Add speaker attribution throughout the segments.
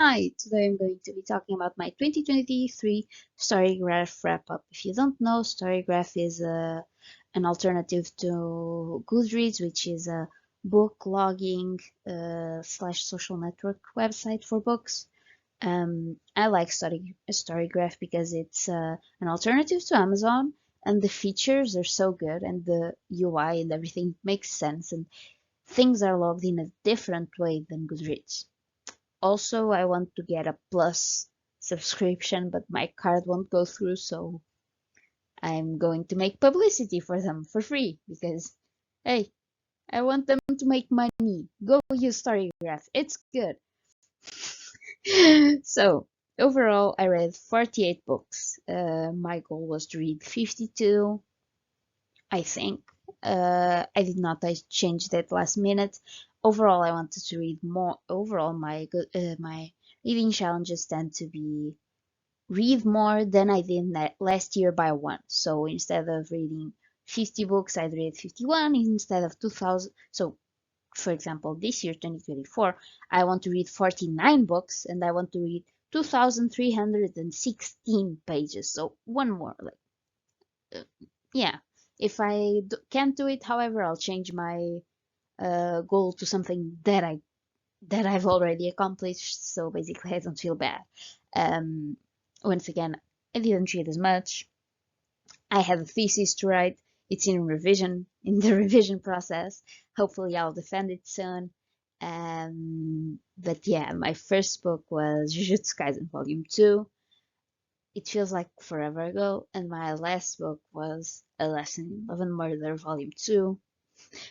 Speaker 1: Hi, today I'm going to be talking about my 2023 Storygraph Wrap-up. If you don't know, Storygraph is an alternative to Goodreads, which is a book logging slash social network website for books. I like Storygraph because it's an alternative to Amazon, and the features are so good, and the UI and everything makes sense, and things are logged in a different way than Goodreads. Also, I want to get a Plus subscription, but my card won't go through, so I'm going to make publicity for them for free because, hey, I want them to make money. Go use Storygraph. It's good. So, overall, I read 48 books. My goal was to read 52, I think. I did not. I changed that last minute. Overall, I wanted to read more. Overall, my reading challenges tend to be read more than I did last year by one. So instead of reading 50 books, I'd read 51 instead of 2000. So, for example, this year, 2024, I want to read 49 books and I want to read 2,316 pages. So one more, like, yeah. If I can't do it, however, I'll change my goal to something that I've already accomplished. So basically, I don't feel bad. Um, Once again, I didn't read as much. I have a thesis to write. It's in revision, in the revision process. Hopefully, I'll defend it soon. But yeah, my first book was Jujutsu Kaisen Volume 2. It feels like forever ago. And my last book was A Lesson in Love and Murder Volume 2.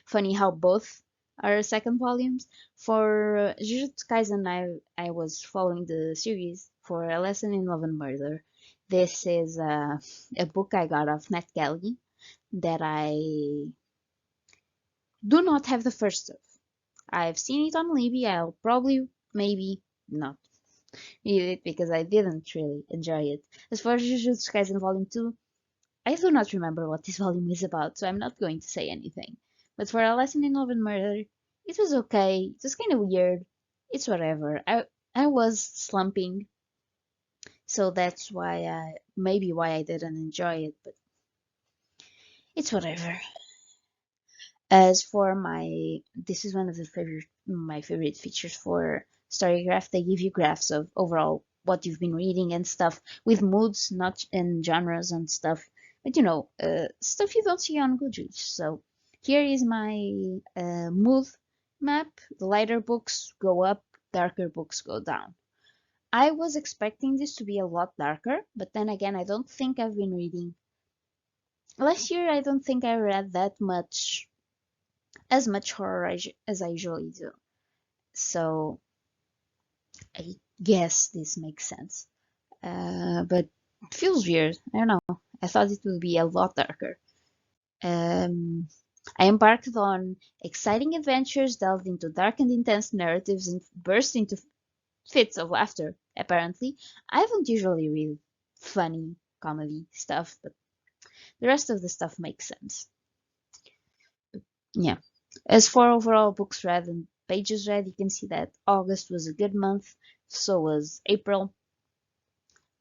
Speaker 1: Funny how both are second volumes. For Jujutsu Kaisen, I was following the series. For A Lesson in Love and Murder, this is a book I got off NetGalley that I do not have the first of. I've seen it on Libby. I'll probably, maybe, not read it because I didn't really enjoy it. As for Jujutsu Kaisen Volume 2, I do not remember what this volume is about, so I'm not going to say anything. But for A Lesson in Love and Murder, it was okay. It was kind of weird. It's whatever. I was slumping, so that's why maybe why I didn't enjoy it, but it's whatever. As for this is one of my favorite features for Storygraph. They give you graphs of overall what you've been reading and stuff with moods, not and genres and stuff. But stuff you don't see on Goodreads. So here is my mood map. The lighter books go up, darker books go down. I was expecting this to be a lot darker, but then again, I don't think I've been reading. Last year, I don't think I read that much as much horror as I usually do. So I guess this makes sense. But it feels weird. I don't know. I thought it would be a lot darker. Um, I embarked on exciting adventures, delved into dark and intense narratives, and burst into fits of laughter. Apparently, I don't usually read funny comedy stuff, but the rest of the stuff makes sense. Yeah. As for overall books read and pages read, you can see that August was a good month, so was April.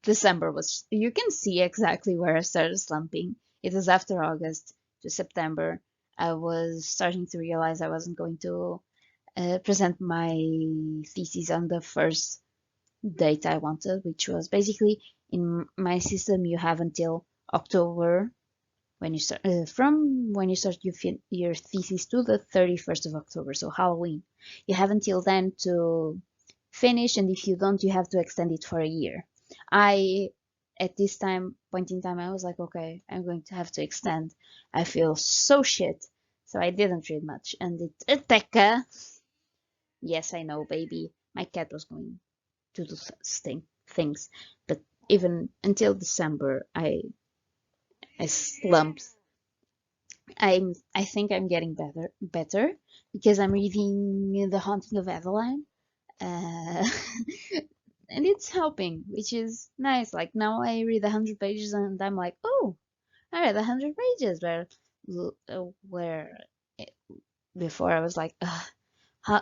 Speaker 1: December was, you can see exactly where I started slumping. It was after August to September. I was starting to realize I wasn't going to present my thesis on the first date I wanted, which was basically in my system, you have until October when you start from when you start your thesis to the 31st of October, so Halloween. You have until then to finish, and if you don't, you have to extend it for a year. I at this point in time, I was like, okay, I'm going to have to extend. I feel so shit, so I didn't read much, and it Tekka. Yes, I know, baby. My cat was going to do things, but even until December, I slumped. I think I'm getting better because I'm reading The Haunting of Adeline, uh, and it's helping, which is nice. Like now I read 100 pages and I'm like, oh, I read 100 pages. Where before I was like, ugh,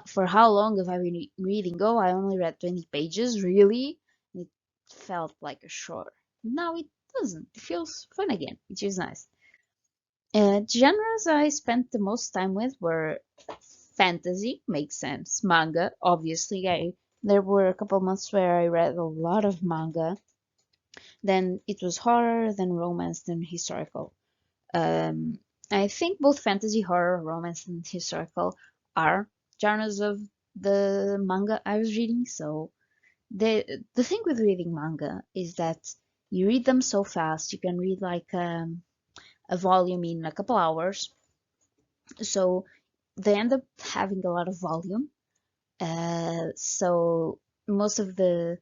Speaker 1: For how long have I been reading? Oh, I only read 20 pages, really? It felt like a chore. Now it doesn't. It feels fun again, which is nice. Genres I spent the most time with were fantasy, makes sense. Manga, obviously. There were a couple months where I read a lot of manga. Then it was horror, then romance, then historical. Um, I think both fantasy, horror, romance, and historical are genres of the manga I was reading. So the thing with reading manga is that you read them so fast. You can read like a volume in a couple hours. So they end up having a lot of volume. So most of the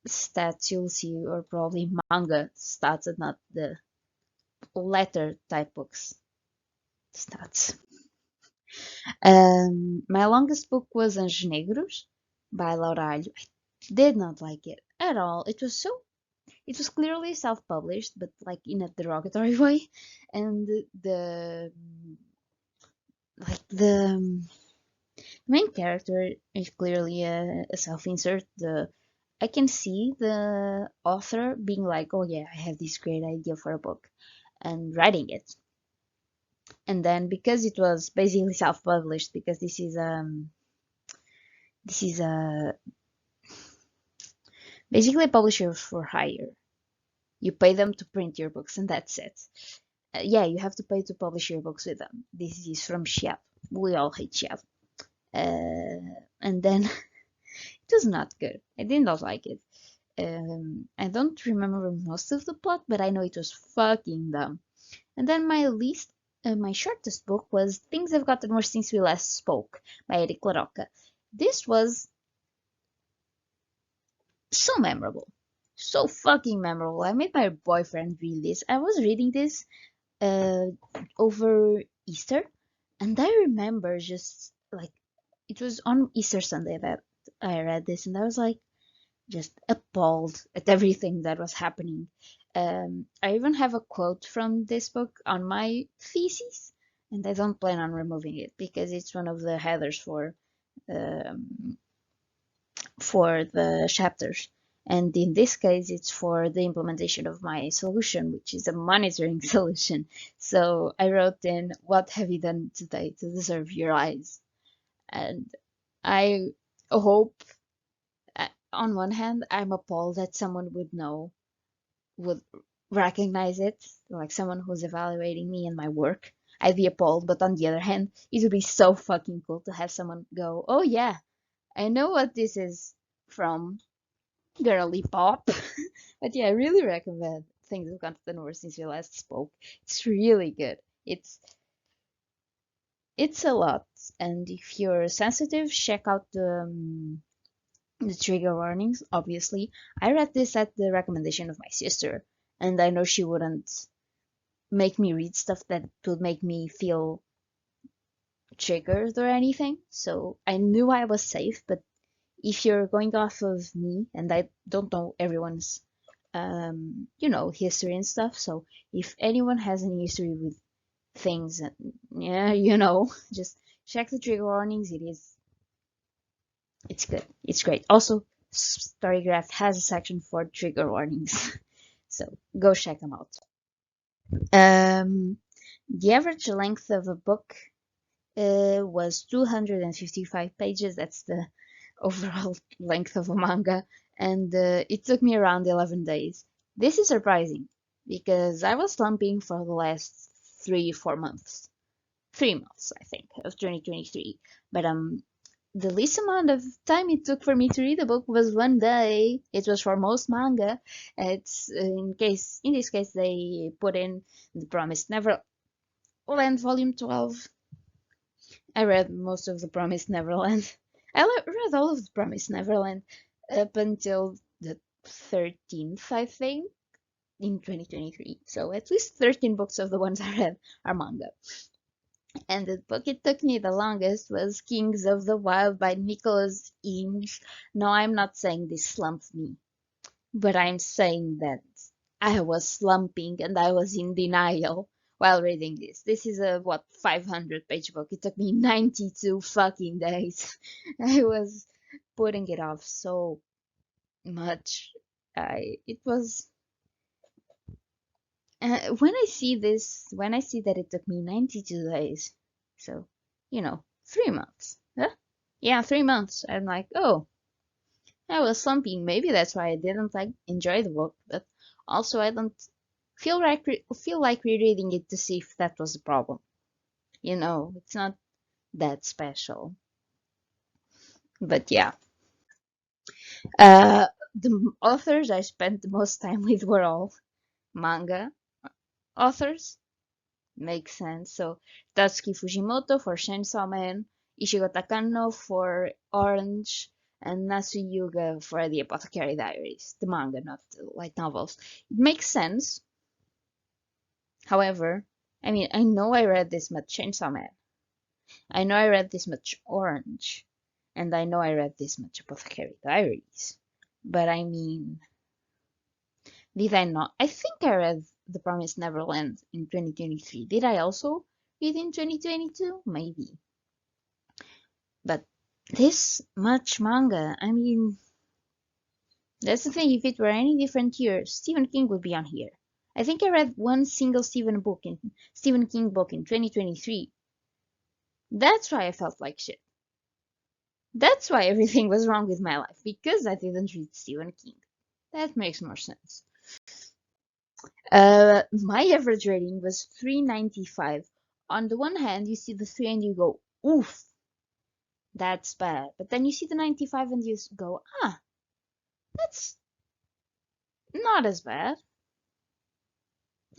Speaker 1: stats you'll see are probably manga stats and not the letter type books stats. My longest book was Anjos Negros by Laura Alho. I did not like it at all. It was clearly self-published, but like in a derogatory way, and the main character is clearly a self-insert. The I can see the author being like, "Oh yeah, I have this great idea for a book," and writing it. And then because it was basically self-published, because this is a basically a publisher for hire. You pay them to print your books, and that's it. Yeah, you have to pay to publish your books with them. This is from Chiado. We all hate Chiado. And then it was not good. I did not like it. I don't remember most of the plot, but I know it was fucking dumb. And then my shortest book was Things Have Gotten Worse Since We Last Spoke by Eric LaRocca. This was so memorable. So fucking memorable. I made my boyfriend read this. I was reading this uh, over Easter, and I remember just like it was on Easter Sunday that I read this, and I was like just appalled at everything that was happening. I even have a quote from this book on my thesis, and I don't plan on removing it because it's one of the headers um, for the chapters. And in this case, it's for the implementation of my solution, which is a monitoring solution. So I wrote in, "What have you done today to deserve your eyes?" And I hope, on one hand, I'm appalled that someone would know, would recognize it, like someone who's evaluating me and my work. I'd be appalled, but on the other hand, it would be so fucking cool to have someone go, "Oh yeah, I know what this is from, girly pop." But yeah, I really recommend Things Have Gotten Worse Since We Last Spoke. It's really good. It's a lot, and if you're sensitive, check out the trigger warnings. Obviously, I read this at the recommendation of my sister, and I know she wouldn't make me read stuff that would make me feel triggered or anything. So I knew I was safe, but if you're going off of me, and I don't know everyone's history and stuff, so if anyone has any history with things, yeah, just check the trigger warnings. It's good. It's great. Also, Storygraph has a section for trigger warnings, so go check them out. The average length of a book was 255 pages. That's the overall length of a manga, and it took me around 11 days. This is surprising because I was slumping for the last 3 4 months, 3 months I think of 2023. But the least amount of time it took for me to read a book was 1 day. It was for most manga. It's in this case they put in The Promised Neverland Volume 12. I read most of The Promised Neverland. Read all of The Promised Neverland up until the 13th, I think, in 2023. So at least 13 books of the ones I read are manga. And the book it took me the longest was Kings of the Wild by Nicholas Eames. No, I'm not saying this slumped me, but I'm saying that I was slumping and I was in denial while reading this. This is a what 500-page book. It took me 92 fucking days. I was putting it off so much. I it was when I see this, when I see that it took me 92 days, so 3 months. Huh? Yeah, 3 months. I'm like, oh, I was slumping. Maybe that's why I didn't like enjoy the book, but also I don't feel like rereading it to see if that was a problem. It's not that special. But yeah, the authors I spent the most time with were all manga authors. Makes sense. So Tatsuki Fujimoto for Chainsaw Man, Ishigo Takano for Orange, and Nasu Yuga for The Apothecary Diaries, the manga, not the light novels. It makes sense. However, I mean, I know I read this much Chainsaw Man. I know I read this much Orange. And I know I read this much Apothecary Diaries. But I mean, did I not? I think I read The Promised Neverland in 2023. Did I also read in 2022? Maybe. But this much manga, I mean, that's the thing. If it were any different year, Stephen King would be on here. I think I read one single Stephen King book in 2023. That's why I felt like shit. That's why everything was wrong with my life, because I didn't read Stephen King. That makes more sense. My average rating was 3.95. On the one hand, you see the 3 and you go, oof, that's bad. But then you see the 95 and you go, that's not as bad,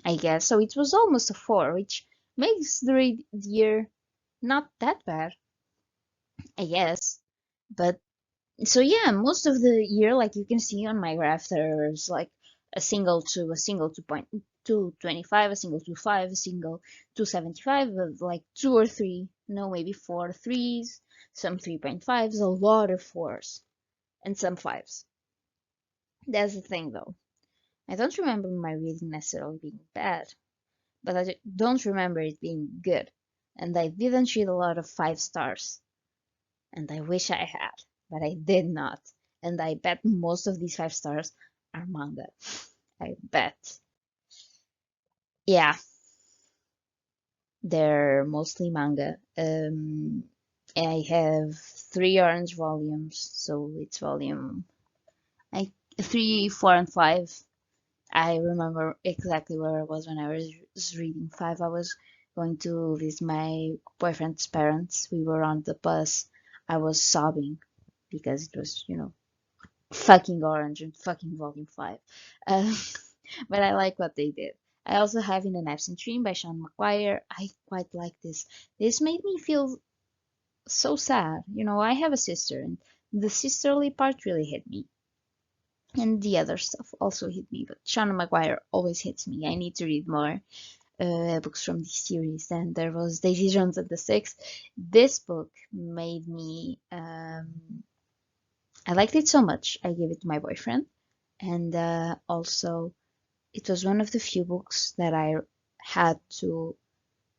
Speaker 1: I guess. So it was almost a 4, which makes the year not that bad, I guess. But so yeah, most of the year, like you can see on my graph, there's like a single 2, a single 2.225, a single 2.5, a single 2.75, like 2 or 3, no, maybe 4 threes, some 3.5s, a lot of 4s, and some 5s. That's the thing though. I don't remember my reading necessarily being bad, but I don't remember it being good. And I didn't read a lot of 5 stars. And I wish I had, but I did not. And I bet most of these 5 stars are manga. I bet. Yeah, they're mostly manga. I have 3 orange volumes, so it's volume I 3, 4, and 5. I remember exactly where I was when I was reading 5. I was going to visit my boyfriend's parents. We were on the bus. I was sobbing because it was, fucking orange and fucking volume 5. Uh, but I like what they did. I also have In an Absent Dream by Sean McGuire. I quite like this. This made me feel so sad. I have a sister, and the sisterly part really hit me. And the other stuff also hit me, but Sean McGuire always hits me. I need to read more books from this series. Then there was Daisy Jones and the Six. This book made me. I liked it so much. I gave it to my boyfriend, and also it was one of the few books that I had to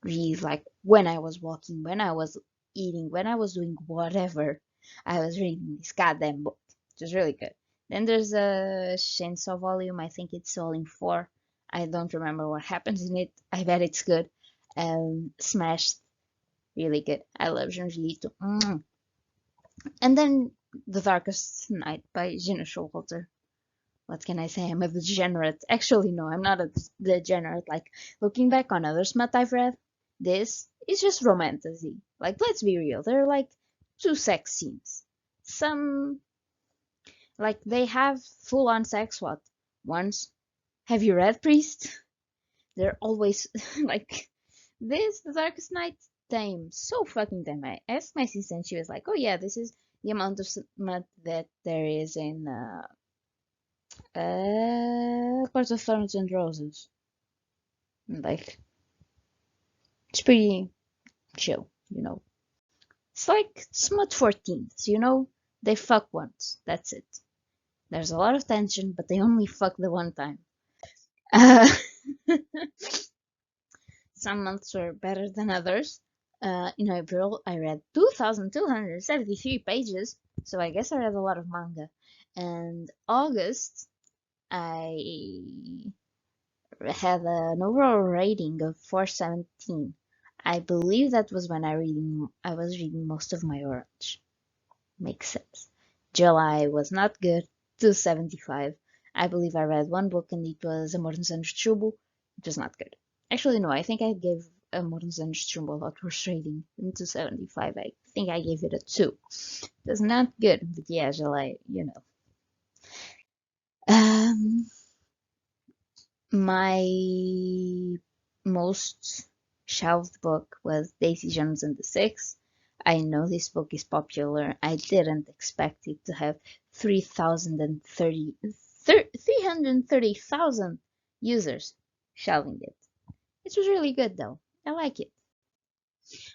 Speaker 1: read like when I was walking, when I was eating, when I was doing whatever. I was reading this goddamn book. It was really good. Then there's a Chainsaw volume. I think it's volume 4. I don't remember what happens in it. I bet it's good. Smashed, really good. I love Junji Ito. And then The Darkest Night by Gina Showalter. What can I say? I'm a degenerate. Actually, no, I'm not a degenerate. Like, looking back on other smut I've read, this is just romantasy. Like, let's be real. There are like 2 sex scenes. Some, like, they have full on sex. What? Once? Have you read Priest? They're always, like, this, The Darkest Night, tame. So fucking tame. I asked my sister and she was like, oh yeah, this is the amount of smut that there is in, Court of Thorns and Roses. Like, it's pretty chill. It's like smut 14s. They fuck once. That's it. There's a lot of tension, but they only fuck the one time. Uh, Some months were better than others. In April, I read 2,273 pages, so I guess I read a lot of manga. And August, I had an overall rating of 417. I believe that was when I was reading most of my Orange. Makes sense. July was not good, 275. I believe I read one book and it was Amor nos Anos de Chumbo. It was not good. Actually, no, I think I gave Amor nos Anos de Chumbo a lot worse rating than 275. I think I gave it a 2. It was not good, but yeah, July, you know. My most shelved book was Daisy Jones and the Six. I know this book is popular. I didn't expect it to have 330,000 users shelving it. It was really good though. I like it.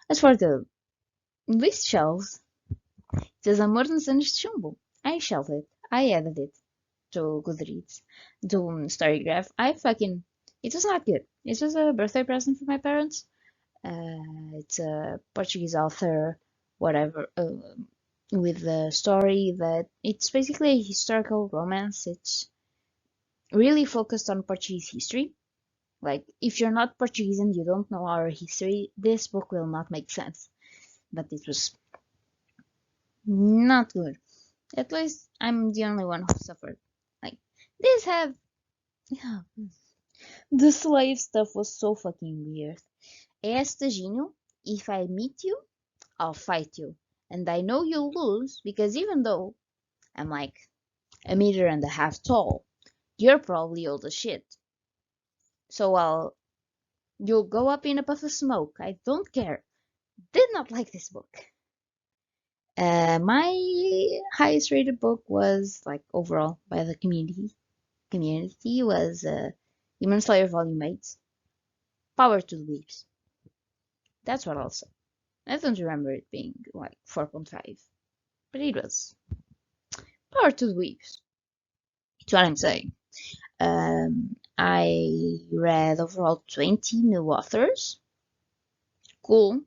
Speaker 1: As for the least shelved, it was Amor nos Anos de Chumbo. I shelved it. I added it to Goodreads, to Storygraph. It was not good. It was a birthday present for my parents. It's a Portuguese author, whatever, with the story that it's basically a historical romance. It's really focused on Portuguese history. Like, if you're not Portuguese and you don't know our history, this book will not make sense. But it was not good. At least I'm the only one who suffered. Like, this have. Yeah, the slave stuff was so fucking weird. Estagino, if I meet you, I'll fight you. And I know you'll lose because even though I'm like a meter and a half tall, you're probably old as shit. So you'll go up in a puff of smoke. I don't care. Did not like this book. My highest rated book was like overall by the community was Demon Slayer Volume 8. Power to the Weeps. That's what I'll say. I don't remember it being like 4.5, but it was. Power to the Weeps. That's what I'm saying. I read overall 20 new authors. Cool.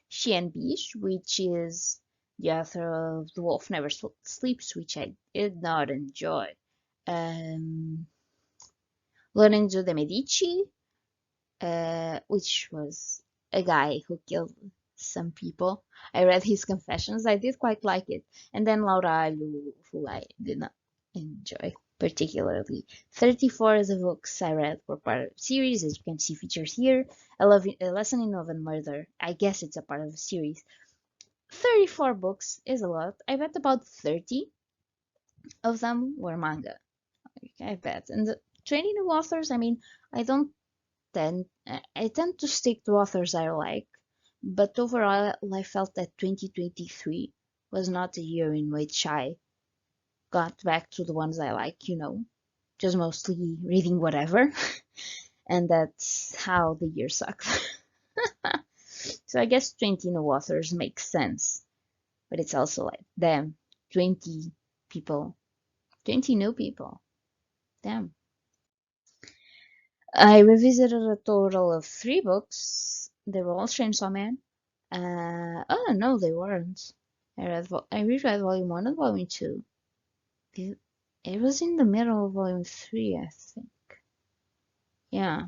Speaker 1: Xian Bish, which is the author of The Wolf Never Sleeps, which I did not enjoy. Lorenzo de Medici, which was a guy who killed some people. I read his confessions. I did quite like it. And then Laura, who I did not enjoy particularly. 34 of the books I read were part of the series, as you can see featured here. A Lesson in Love and Murder. I guess it's a part of the series. 34 books is a lot. I bet about 30 of them were manga. I bet. And the 20 new authors, I mean, I don't I tend to stick to authors I like, but overall I felt that 2023 was not a year in which I got back to the ones I like, just mostly reading whatever, and that's how the year sucked. So I guess 20 new authors makes sense, but it's also like, damn, 20 people, 20 new people, damn. I revisited a total of 3 books. They were all Chainsaw Man. Oh no, they weren't. I reread Volume 1 and Volume 2. It was in the middle of Volume 3, I think. Yeah.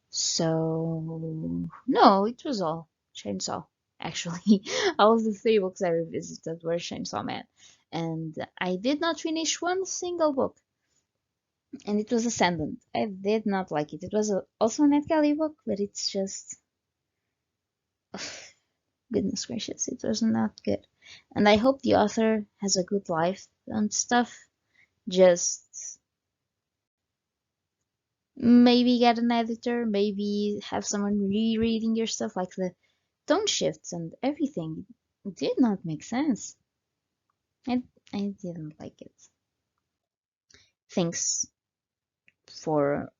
Speaker 1: So no, it was all Chainsaw. Actually, all of the 3 books I revisited were Chainsaw Man, and I did not finish one single book. And it was Ascendant. I did not like it. It was also a NetGalley book, but it's just goodness gracious, it was not good. And I hope the author has a good life and stuff. Just maybe get an editor, maybe have someone rereading your stuff, like the tone shifts and everything did not make sense. I, I didn't like it. Thanks for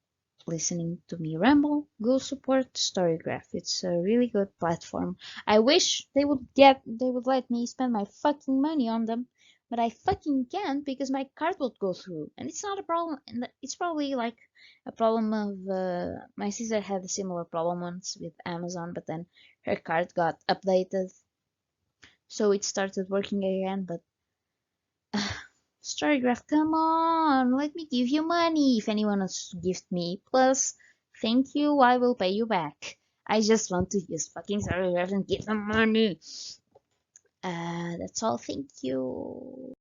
Speaker 1: listening to me ramble. Go support Storygraph. It's a really good platform. I wish they would let me spend my fucking money on them, but I fucking can't because my card would go through, and it's not a problem. And it's probably like a problem of my sister had a similar problem once with Amazon, but then her card got updated, so it started working again. But Storygraph, come on, let me give you money if anyone wants to gift me. Plus, thank you, I will pay you back. I just want to use fucking Storygraph and get some money. That's all. Thank you.